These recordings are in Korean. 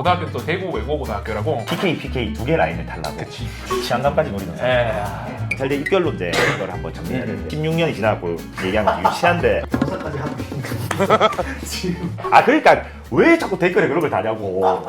고등학교 또 대구 외고고등학교라고. PK 두 개 라인을 달라고. 그치. 치안감까지 노리는 사람. 예. 경찰대 입결론제 이걸 한번 정리해야 되는데 16년이 지나고 얘기하는 게 유치한데 검사까지 하고 지금 그러니까 왜 자꾸 댓글에 그런 걸 다냐고.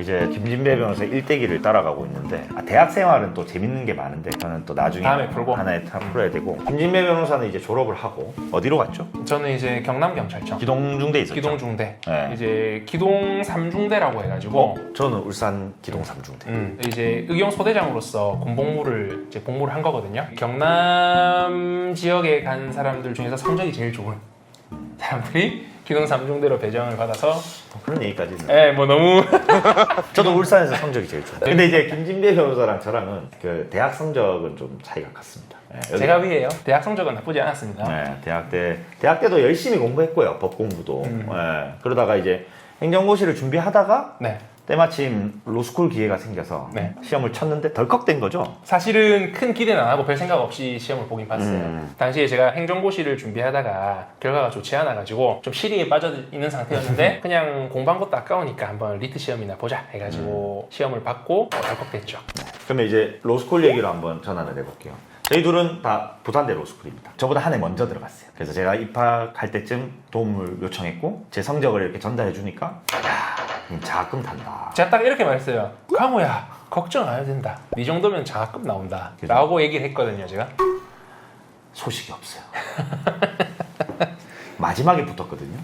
이제 김진배 변호사 일대기를 따라가고 있는데 대학 생활은 또 재밌는 게 많은데 저는 또 나중에 다음에 풀고. 하나에 다 풀어야 되고. 김진배 변호사는 이제 졸업을 하고 어디로 갔죠? 저는 이제 경남경찰청 기동중대 있었죠? 기동중대. 네. 이제 기동 3중대라고 해가지고 저는 울산 기동 3중대. 이제 의경소대장으로서 군복무를 이제 복무를 한 거거든요. 경남 지역에 간 사람들 중에서 성적이 제일 좋은 사람들이 기동 3중대로 배정을 받아서 그런 얘기까지는. 예, 뭐 너무 저도 울산에서 성적이 제일 좋아요. 근데 이제 김진배 변호사랑 저랑은 그 대학 성적은 좀 차이가 같습니다. 제가 위에요. 대학 성적은 나쁘지 않았습니다. 네, 대학 때도 열심히 공부했고요. 법 공부도. 그러다가 이제 행정고시를 준비하다가 네. 때마침 로스쿨 기회가 생겨서 네. 시험을 쳤는데 덜컥된 거죠. 사실은 큰 기대는 안 하고 별 생각 없이 시험을 보긴 봤어요. 당시에 제가 행정고시를 준비하다가 결과가 좋지 않아가지고 좀 시리에 빠져 있는 상태였는데 그냥 공부한 것도 아까우니까 한번 리트 시험이나 보자 해가지고 시험을 받고 덜컥됐죠. 그러면 이제 로스쿨 얘기로 한번 전환을 해볼게요. 저희 둘은 다 부산대 로스쿨입니다. 저보다 한 해 먼저 들어갔어요. 그래서 제가 입학할 때쯤 도움을 요청했고 제 성적을 이렇게 전달해 주니까 장학금 탄다. 제가 딱 이렇게 말했어요. 강호야 걱정 안 해도 된다. 네 정도면 장학금 나온다 라고 얘기를 했거든요. 제가 소식이 없어요. 마지막에 붙었거든요.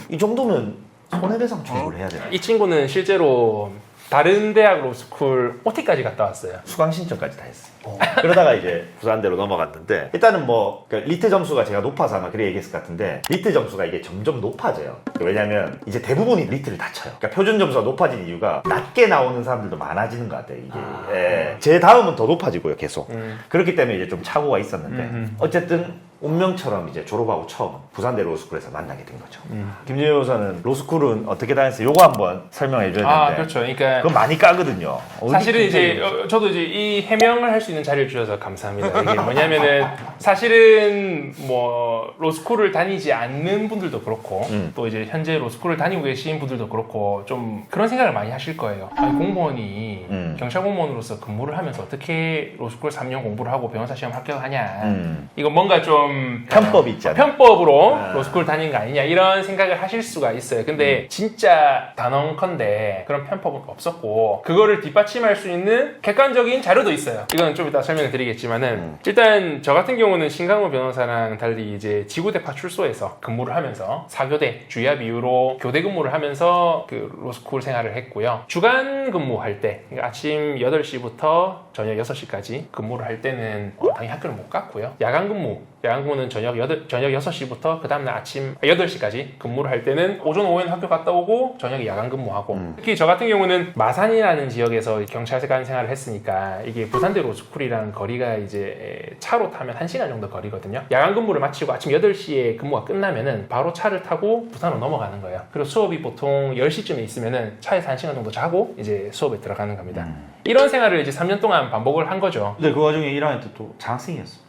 이 정도면 손해배상 청구를 해야 돼요. 이 친구는 실제로 다른 대학 로스쿨 OT까지 갔다 왔어요. 수강 신청까지 다 했어요. 그러다가 이제 부산대로 넘어갔는데 일단은 뭐 리트 점수가 제가 높아서 아마 그래 얘기했을 것 같은데 리트 점수가 이게 점점 높아져요. 왜냐면 이제 대부분이 리트를 다 쳐요. 그러니까 표준 점수가 높아진 이유가 낮게 나오는 사람들도 많아지는 것 같아요. 이게 제 다음은 더 높아지고요, 계속. 그렇기 때문에 이제 좀 착오가 있었는데 어쨌든 운명처럼 이제 졸업하고 처음 부산대 로스쿨에서 만나게 된 거죠. 김진효 변호사는 로스쿨은 어떻게 다녔어요? 요거 한번 설명해 줘야 되는데. 그렇죠. 그러니까 그건 많이 까거든요. 사실은 이제 저도 이제 이 해명을 할 수 있는 자리를 주셔서 감사합니다. 이게 뭐냐면은 사실은 뭐 로스쿨을 다니지 않는 분들도 그렇고 또 이제 현재 로스쿨을 다니고 계신 분들도 그렇고 좀 그런 생각을 많이 하실 거예요. 아니 공무원이 경찰 공무원으로서 근무를 하면서 어떻게 로스쿨 3년 공부를 하고 변호사 시험 합격하냐. 이건 뭔가 좀 편법이 있잖아요. 편법으로 로스쿨 다닌 거 아니냐 이런 생각을 하실 수가 있어요. 근데 진짜 단언컨대 그런 편법은 없었고 그거를 뒷받침할 수 있는 객관적인 자료도 있어요. 이건 좀 이따 설명을 드리겠지만은 일단 저 같은 경우는 신강호 변호사랑 달리 이제 지구대파 출소해서 근무를 하면서 4교대 주야 비유로 교대 근무를 하면서 그 로스쿨 생활을 했고요. 주간 근무할 때 그러니까 아침 8시부터 저녁 6시까지 근무를 할 때는 당연히 학교를 못 갔고요. 야간근무는 저녁 6시부터 그 다음날 아침 8시까지 근무를 할 때는 오전 오후에는 학교 갔다 오고 저녁에 야간 근무하고 특히 저 같은 경우는 마산이라는 지역에서 경찰관 생활을 했으니까 이게 부산대 로스쿨이랑 거리가 이제 차로 타면 1시간 정도 거리거든요. 야간 근무를 마치고 아침 8시에 근무가 끝나면은 바로 차를 타고 부산으로 넘어가는 거예요. 그리고 수업이 보통 10시쯤에 있으면은 차에서 1시간 정도 자고 이제 수업에 들어가는 겁니다. 이런 생활을 이제 3년 동안 반복을 한 거죠. 근데 그 와중에 1학년 때 또 장학생이었습니다.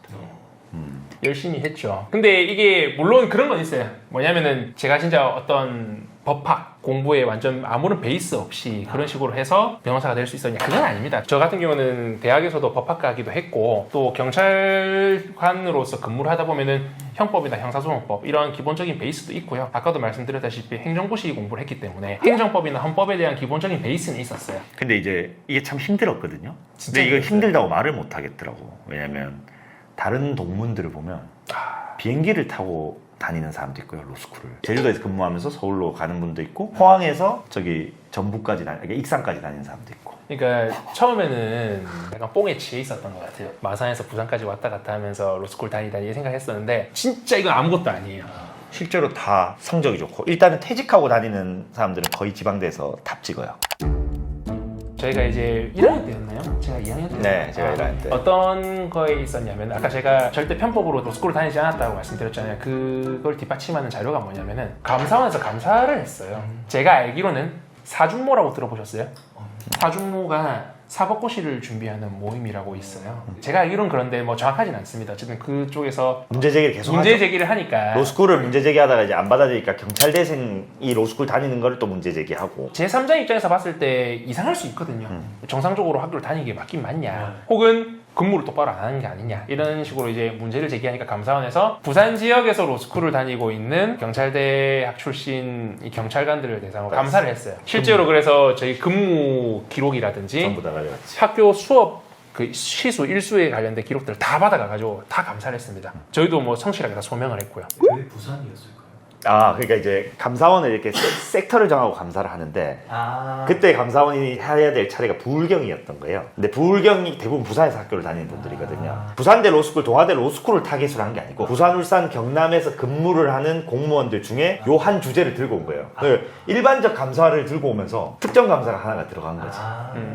열심히 했죠. 근데 이게 물론 그런 건 있어요. 뭐냐면은 제가 진짜 어떤 법학 공부에 완전 아무런 베이스 없이 그런 식으로 해서 변호사가 될 수 있었냐? 그건 아닙니다. 저 같은 경우는 대학에서도 법학과기도 했고 또 경찰관으로서 근무를 하다 보면은 형법이나 형사소송법 이런 기본적인 베이스도 있고요. 아까도 말씀드렸다시피 행정고시 공부를 했기 때문에 행정법이나 헌법에 대한 기본적인 베이스는 있었어요. 근데 이제 이게 참 힘들었거든요. 진짜 근데 이거 힘들다고 말을 못 하겠더라고. 왜냐면 다른 동문들을 보면 비행기를 타고 다니는 사람도 있고요, 로스쿨을. 제주도에서 근무하면서 서울로 가는 분도 있고, 포항에서 저기 전북까지 익산까지 다니는 사람도 있고. 그러니까 처음에는 약간 뽕에 취해 있었던 것 같아요. 마산에서 부산까지 왔다 갔다 하면서 로스쿨 다니다 이 생각했었는데 진짜 이건 아무것도 아니에요. 실제로 다 성적이 좋고 일단은 퇴직하고 다니는 사람들은 거의 지방대에서 탑 찍어요. 저희가 이제 1학년 때였나요? 제가 2학년 때. 네, 제가 1학년 때. 어떤 거에 있었냐면 아까 제가 절대 편법으로 로스쿨을 다니지 않았다고 말씀드렸잖아요. 그걸 뒷받침하는 자료가 뭐냐면은 감사원에서 감사를 했어요. 제가 알기로는 사준모라고 들어보셨어요? 사준모가 사법고시를 준비하는 모임이라고 있어요. 제가 알기로는 그런데 뭐 정확하진 않습니다. 어쨌든 그쪽에서 문제 제기를 계속 문제 하죠. 제기를 하니까 로스쿨을 문제 제기하다가 이제 안 받아들이니까 경찰대생이 로스쿨 다니는 거를 또 문제 제기하고. 제3자 입장에서 봤을 때 이상할 수 있거든요. 정상적으로 학교를 다니는 게 맞긴 맞냐. 혹은 근무를 똑바로 안 하는 게 아니냐. 이런 식으로 이제 문제를 제기하니까 감사원에서 부산 지역에서 로스쿨을 다니고 있는 경찰대학 출신 이 경찰관들을 대상으로 감사를 했어요. 실제로 그래서 저희 근무 기록이라든지 전부 다 가져갔지. 학교 수업 그 시수 일수에 관련된 기록들을 다 받아가가지고 다 감사를 했습니다. 저희도 뭐 성실하게 다 소명을 했고요. 왜 부산이었을까요? 아, 그러니까 이제 감사원을 이렇게 섹터를 정하고 감사를 하는데 아 그때 감사원이 해야 될 차례가 부울경이었던 거예요. 근데 부울경이 대부분 부산에서 학교를 다니는 분들이거든요. 부산대 로스쿨, 동아대 로스쿨을 타겟으로 한 게 아니고 부산, 울산, 경남에서 근무를 하는 공무원들 중에 요 한 주제를 들고 온 거예요. 그 일반적 감사를 들고 오면서 특정 감사가 하나가 들어간 거지.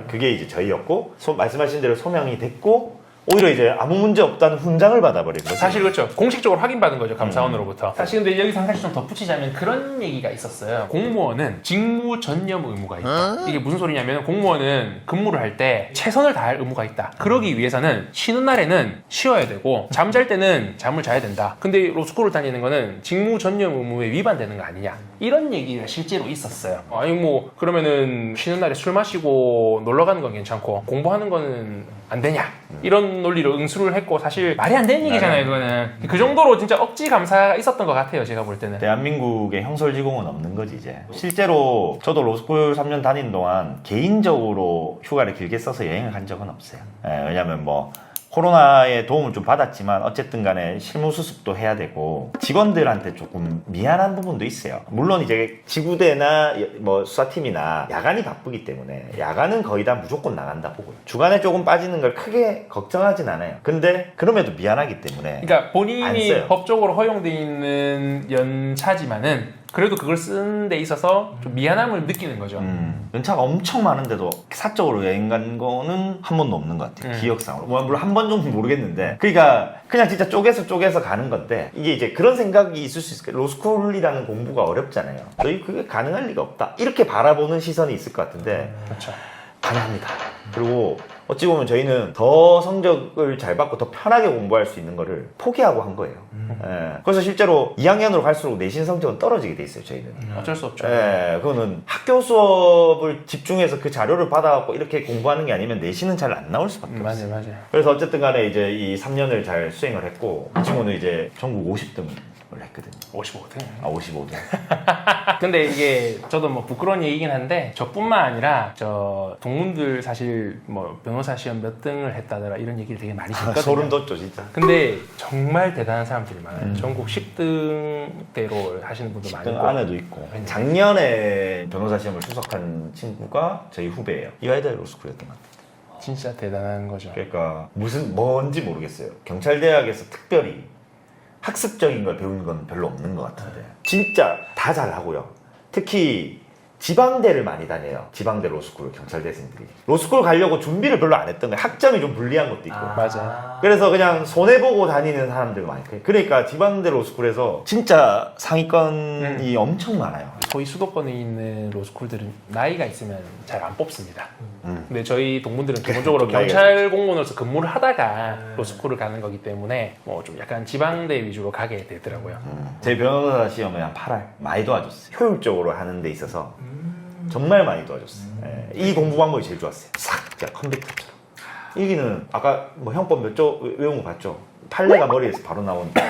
그게 이제 저희였고 말씀하신 대로 소명이 됐고 오히려 이제 아무 문제 없다는 훈장을 받아버린 거죠. 사실 그렇죠. 공식적으로 확인받은 거죠. 감사원으로부터. 사실 근데 여기서 한 가지 좀 덧붙이자면 그런 얘기가 있었어요. 공무원은 직무 전념 의무가 있다. 이게 무슨 소리냐면 공무원은 근무를 할 때 최선을 다할 의무가 있다. 그러기 위해서는 쉬는 날에는 쉬어야 되고 잠잘 때는 잠을 자야 된다. 근데 로스쿨을 다니는 거는 직무 전념 의무에 위반되는 거 아니냐. 이런 얘기가 실제로 있었어요. 아니 뭐 그러면은 쉬는 날에 술 마시고 놀러 가는 건 괜찮고 공부하는 거는 안 되냐. 이런 논리로 응수를 했고 사실 말이 안 되는 얘기잖아요. 그거는 그 정도로 진짜 억지 감사가 있었던 것 같아요. 제가 볼 때는. 대한민국에 형설지공은 없는 거지 이제. 실제로 저도 로스쿨 3년 다닌 동안 개인적으로 휴가를 길게 써서 여행을 간 적은 없어요. 왜냐면 뭐 코로나의 도움을 좀 받았지만 어쨌든 간에 실무 수습도 해야 되고 직원들한테 조금 미안한 부분도 있어요. 물론 이제 지구대나 뭐 수사팀이나 야간이 바쁘기 때문에 야간은 거의 다 무조건 나간다 보고요. 주간에 조금 빠지는 걸 크게 걱정하진 않아요. 근데 그럼에도 미안하기 때문에 그러니까 안 본인이 써요. 법적으로 허용돼 있는 연차지만은 그래도 그걸 쓰는 데 있어서 좀 미안함을 느끼는 거죠. 연차가 엄청 많은데도 사적으로 여행 간 거는 한 번도 없는 것 같아요. 기억상으로. 뭐 물론 한 번 정도 모르겠는데. 그러니까 그냥 진짜 쪼개서 가는 건데 이게 이제 그런 생각이 있을 수 있을 거예요. 로스쿨이라는 공부가 어렵잖아요. 너희 그게 가능할 리가 없다. 이렇게 바라보는 시선이 있을 것 같은데 그렇죠. 가능합니다. 그리고 어찌 보면 저희는 더 성적을 잘 받고 더 편하게 공부할 수 있는 거를 포기하고 한 거예요. 예. 그래서 실제로 2학년으로 갈수록 내신 성적은 떨어지게 돼 있어요, 저희는. 어쩔 수 없죠. 예, 그거는 학교 수업을 집중해서 그 자료를 받아갖고 이렇게 공부하는 게 아니면 내신은 잘 안 나올 수밖에 없어요. 맞아요. 그래서 어쨌든 간에 이제 이 3년을 잘 수행을 했고 이 친구는 이제 전국 50등을 했거든요. 55등. 아, 55등. 근데 이게 저도 뭐 부끄러운 얘기긴 한데 저뿐만 아니라 저 동문들 사실 뭐 변호사 시험 몇 등을 했다더라 이런 얘기를 되게 많이 듣거든요. 소름 돋죠, 진짜. 근데 정말 대단한 사람들이 많아요. 전국 10등대로 하시는 분도 10등 많고. 안에도 있고. 작년에 변호사 시험을 수석한 친구가 저희 후배예요. 이화여대 로스쿨이었던 것 같아요. 진짜 대단한 거죠. 그러니까 뭔지 모르겠어요. 경찰대학에서 특별히 학습적인 걸 배우는 건 별로 없는 것 같은데 진짜 다 잘하고요. 특히 지방대를 많이 다녀요. 지방대 로스쿨 경찰대생들이 로스쿨 가려고 준비를 별로 안 했던 거예요. 학점이 좀 불리한 것도 있고. 맞아요. 그래서 그냥 손해보고 다니는 사람들 많이 있어요. 그러니까 지방대 로스쿨에서 진짜 상위권이 엄청 많아요. 거의 수도권에 있는 로스쿨들은 나이가 있으면 잘 안 뽑습니다. 근데 저희 동문들은 기본적으로 좀 나이가 경찰 공무원으로서 근무를 하다가 로스쿨을 가는 거기 때문에 뭐 좀 약간 지방대 위주로 가게 되더라고요. 제 변호사 시험에 한 8할 많이 도와줬어요. 효율적으로 하는 데 있어서 정말 많이 도와줬어요. 예, 이 공부 방법이 제일 좋았어요. 싹 그냥 컴퓨터처럼. 여기는 아까 뭐 형법 몇 조 외운 거 봤죠? 판례가 머리에서 바로 나오는데.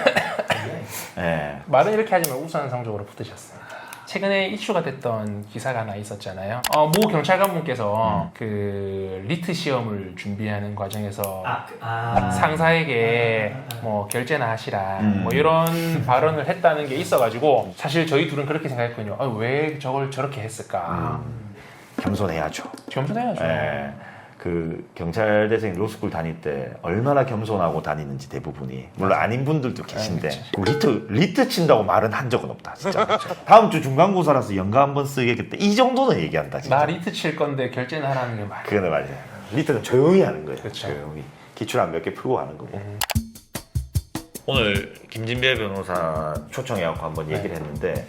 예. 말은 이렇게 하지만 우수한 성적으로 붙으셨어요. 최근에 이슈가 됐던 기사가 하나 있었잖아요. 모 경찰관분께서 그 리트 시험을 준비하는 과정에서 상사에게 뭐 결제나 하시라 뭐 이런 발언을 했다는 게 있어가지고 사실 저희 둘은 그렇게 생각했거든요. 왜 저걸 저렇게 했을까? 겸손해야죠. 겸손해야죠. 예. 그 경찰대생 로스쿨 다닐 때 얼마나 겸손하고 다니는지 대부분이 물론 아닌 분들도 계신데 리트 친다고 말은 한 적은 없다 진짜. 다음 주 중간고사라서 연가 한번 쓰겠다 이 정도는 얘기한다 진짜. 나 리트 칠 건데 결제는 하라는 게 말이야. 그거는 맞아요. 리트는 조용히 하는 거예요. 그렇죠. 조용히 기출 안 몇 개 풀고 하는 거고. 오늘 김진배 변호사 초청해갖고 한번 얘기를 했는데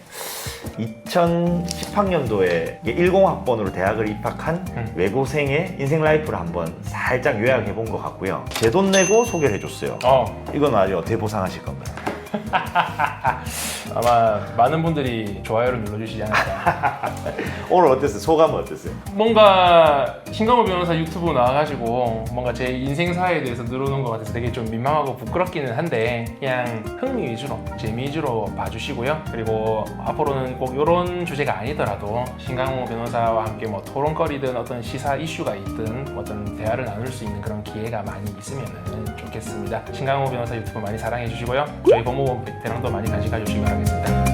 2010학년도에 10학번으로 대학을 입학한 외고생의 인생 라이프를 한번 살짝 요약해 본 것 같고요. 제 돈 내고 소개를 해줬어요. 이건 아주 어떻게 보상하실 건가요? 아마 많은 분들이 좋아요를 눌러주시지 않을까. 오늘 어땠어요? 소감은 어땠어요? 뭔가 신강호 변호사 유튜브 나와가지고 뭔가 제 인생사에 대해서 늘어놓은 것 같아서 되게 좀 민망하고 부끄럽기는 한데 그냥 흥미 위주로 재미 위주로 봐주시고요. 그리고 앞으로는 꼭 이런 주제가 아니더라도 신강호 변호사와 함께 뭐 토론거리든 어떤 시사 이슈가 있든 어떤 대화를 나눌 수 있는 그런 기회가 많이 있으면 좋겠습니다. 신강호 변호사 유튜브 많이 사랑해 주시고요. 저희 법무부 베테랑도 많이 관심 가져주시기 바라겠습니다.